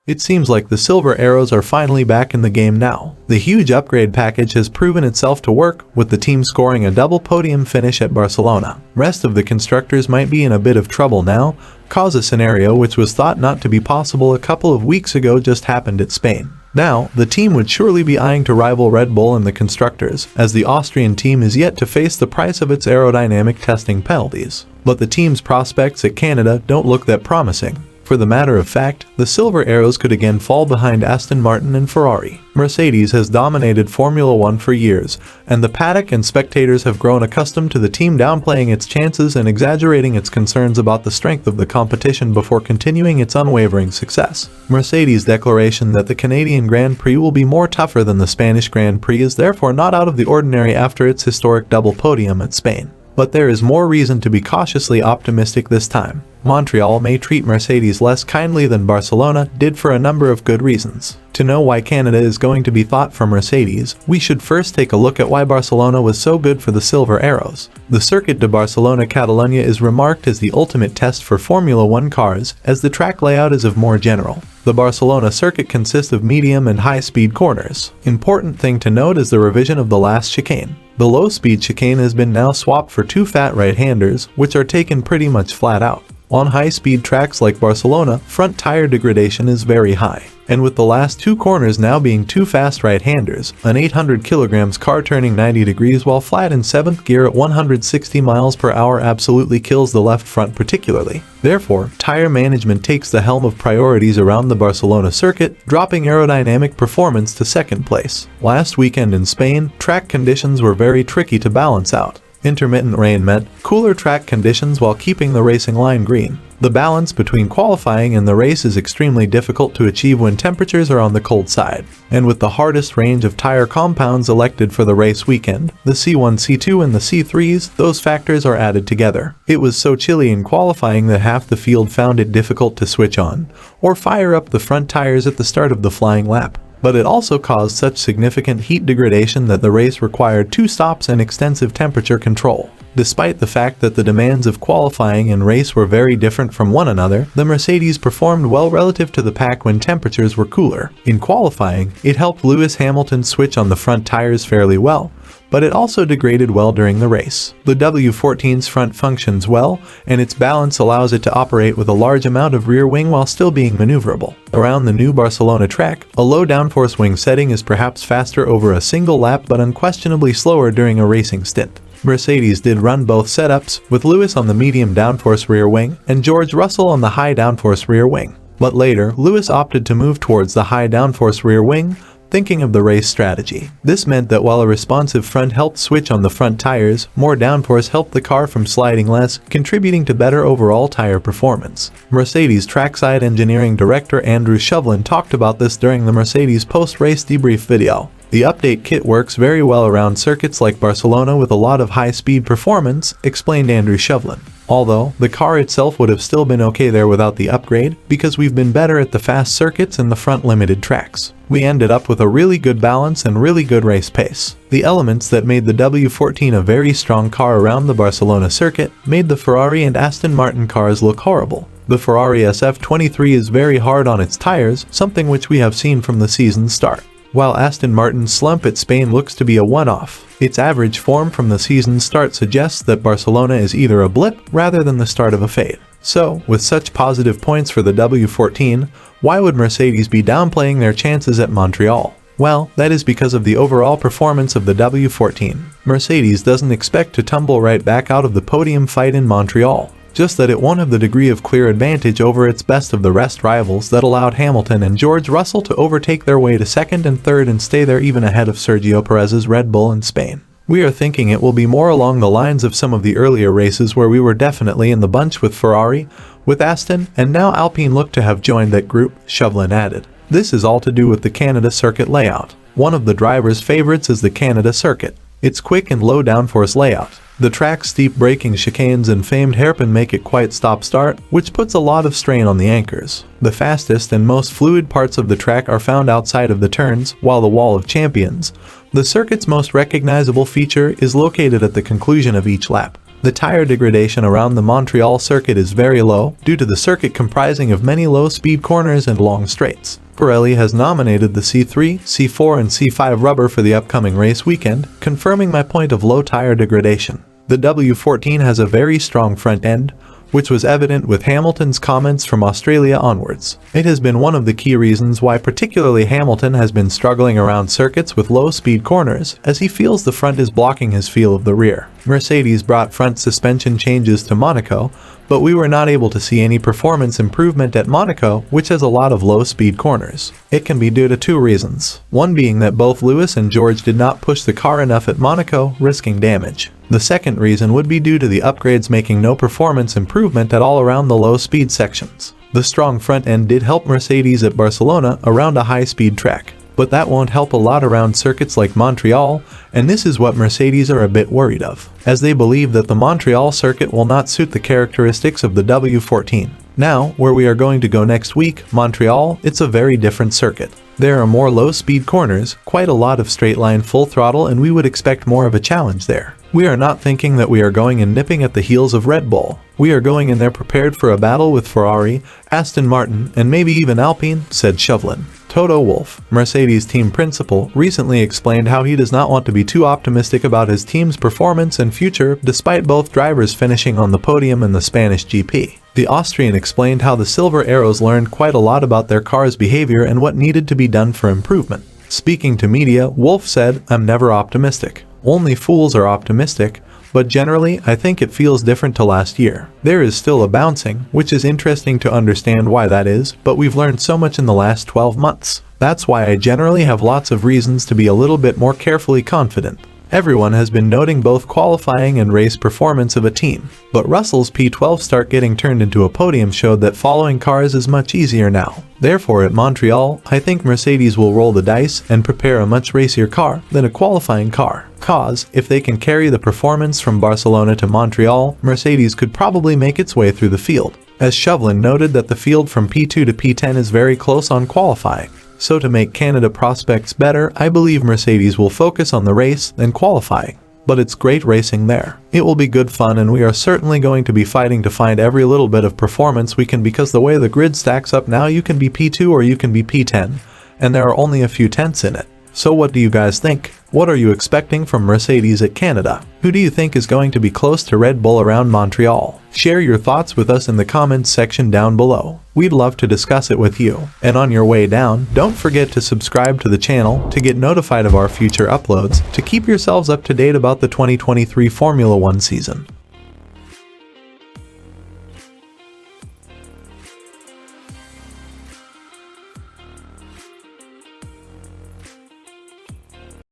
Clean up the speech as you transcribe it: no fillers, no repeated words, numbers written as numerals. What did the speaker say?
It seems like the silver arrows are finally back in the game now. The huge upgrade package has proven itself to work, with the team scoring a double podium finish at Barcelona. Rest of the constructors might be in a bit of trouble now, cause a scenario which was thought not to be possible a couple of weeks ago just happened at Spain. Now, the team would surely be eyeing to rival Red Bull in the constructors, as the Austrian team is yet to face the price of its aerodynamic testing penalties. But the team's prospects at Canada don't look that promising. For the matter of fact, the silver arrows could again fall behind Aston Martin and Ferrari. Mercedes has dominated Formula One for years, and the paddock and spectators have grown accustomed to the team downplaying its chances and exaggerating its concerns about the strength of the competition before continuing its unwavering success. Mercedes' declaration that the Canadian Grand Prix will be more tougher than the Spanish Grand Prix is therefore not out of the ordinary after its historic double podium at Spain. But there is more reason to be cautiously optimistic this time. Montreal may treat Mercedes less kindly than Barcelona did for a number of good reasons. To know why Canada is going to be thought for Mercedes, we should first take a look at why Barcelona was so good for the silver arrows. The Circuit de Barcelona-Catalunya is remarked as the ultimate test for Formula One cars, as the track layout is of more general. The Barcelona circuit consists of medium and high-speed corners. Important thing to note is the revision of the last chicane. The low-speed chicane has been now swapped for two fat right-handers, which are taken pretty much flat out. On high-speed tracks like Barcelona, front tire degradation is very high. And with the last two corners now being two fast right-handers, an 800 kg car turning 90 degrees while flat in 7th gear at 160 miles per hour absolutely kills the left front particularly. Therefore, tire management takes the helm of priorities around the Barcelona circuit, dropping aerodynamic performance to second place. Last weekend in Spain, track conditions were very tricky to balance out. Intermittent rain meant cooler track conditions while keeping the racing line green. The balance between qualifying and the race is extremely difficult to achieve when temperatures are on the cold side. And with the hardest range of tire compounds elected for the race weekend, the C1, C2 and the C3s, those factors are added together. It was so chilly in qualifying that half the field found it difficult to switch on or fire up the front tires at the start of the flying lap. But it also caused such significant heat degradation that the race required 2 stops and extensive temperature control. Despite the fact that the demands of qualifying and race were very different from one another, the Mercedes performed well relative to the pack when temperatures were cooler. In qualifying, it helped Lewis Hamilton switch on the front tires fairly well, but it also degraded well during the race. The W14's front functions well, and its balance allows it to operate with a large amount of rear wing while still being maneuverable. Around the new Barcelona track, a low downforce wing setting is perhaps faster over a single lap but unquestionably slower during a racing stint. Mercedes did run both setups, with Lewis on the medium downforce rear wing and George Russell on the high downforce rear wing. But later, Lewis opted to move towards the high downforce rear wing, thinking of the race strategy. This meant that while a responsive front helped switch on the front tires, more downforce helped the car from sliding less, contributing to better overall tire performance. Mercedes trackside engineering director Andrew Shovlin talked about this during the Mercedes post-race debrief video. The update kit works very well around circuits like Barcelona with a lot of high-speed performance, explained Andrew Shovlin. Although, the car itself would have still been okay there without the upgrade, because we've been better at the fast circuits and the front limited tracks. We ended up with a really good balance and really good race pace. The elements that made the W14 a very strong car around the Barcelona circuit made the Ferrari and Aston Martin cars look horrible. The Ferrari SF23 is very hard on its tires, something which we have seen from the season's start. While Aston Martin's slump at Spain looks to be a one-off, its average form from the season's start suggests that Barcelona is either a blip rather than the start of a fade. So, with such positive points for the W14, why would Mercedes be downplaying their chances at Montreal? Well, that is because of the overall performance of the W14. Mercedes doesn't expect to tumble right back out of the podium fight in Montreal. Just that it won't have the degree of clear advantage over its best-of-the-rest rivals that allowed Hamilton and George Russell to overtake their way to second and third and stay there even ahead of Sergio Perez's Red Bull in Spain. We are thinking it will be more along the lines of some of the earlier races where we were definitely in the bunch with Ferrari, with Aston, and now Alpine look to have joined that group, Shovlin added. This is all to do with the Canada circuit layout. One of the driver's favorites is the Canada circuit. Its quick and low downforce layout. The track's steep braking chicanes and famed hairpin make it quite stop-start, which puts a lot of strain on the anchors. The fastest and most fluid parts of the track are found outside of the turns, while the Wall of Champions, the circuit's most recognizable feature, is located at the conclusion of each lap. The tire degradation around the Montreal circuit is very low due to the circuit comprising of many low-speed corners and long straights. Pirelli has nominated the C3, C4 and C5 rubber for the upcoming race weekend, confirming my point of low tire degradation. The W14 has a very strong front end, which was evident with Hamilton's comments from Australia onwards. It has been one of the key reasons why particularly Hamilton has been struggling around circuits with low-speed corners, as he feels the front is blocking his feel of the rear. Mercedes brought front suspension changes to Monaco, but we were not able to see any performance improvement at Monaco, which has a lot of low-speed corners. It can be due to two reasons, one being that both Lewis and George did not push the car enough at Monaco, risking damage. The second reason would be due to the upgrades making no performance improvement at all around the low-speed sections. The strong front end did help Mercedes at Barcelona around a high-speed track, but that won't help a lot around circuits like Montreal, and this is what Mercedes are a bit worried of, as they believe that the Montreal circuit will not suit the characteristics of the W14. Now, where we are going to go next week, Montreal, it's a very different circuit. There are more low-speed corners, quite a lot of straight-line full throttle, and we would expect more of a challenge there. We are not thinking that we are going and nipping at the heels of Red Bull. We are going in there prepared for a battle with Ferrari, Aston Martin, and maybe even Alpine, said Chauvelin. Toto Wolff, Mercedes team principal, recently explained how he does not want to be too optimistic about his team's performance and future despite both drivers finishing on the podium in the Spanish GP. The Austrian explained how the Silver Arrows learned quite a lot about their car's behavior and what needed to be done for improvement. Speaking to media, Wolff said, "I'm never optimistic. Only fools are optimistic, but generally I think it feels different to last year. There is still a bouncing, which is interesting to understand why that is, but we've learned so much in the last 12 months. That's why I generally have lots of reasons to be a little bit more carefully confident." Everyone has been noting both qualifying and race performance of a team, but Russell's P12 start getting turned into a podium showed that following cars is much easier now. Therefore at Montreal, I think Mercedes will roll the dice and prepare a much racier car than a qualifying car. Cause, if they can carry the performance from Barcelona to Montreal, Mercedes could probably make its way through the field. As Chauvelin noted that the field from P2 to P10 is very close on qualifying. So to make Canada prospects better, I believe Mercedes will focus on the race than qualifying. But it's great racing there. It will be good fun, and we are certainly going to be fighting to find every little bit of performance we can, because the way the grid stacks up now, you can be P2 or you can be P10, and there are only a few tenths in it. So what do you guys think? What are you expecting from Mercedes at Canada? Who do you think is going to be close to Red Bull around Montreal? Share your thoughts with us in the comments section down below. We'd love to discuss it with you. And on your way down, don't forget to subscribe to the channel to get notified of our future uploads to keep yourselves up to date about the 2023 Formula 1 season.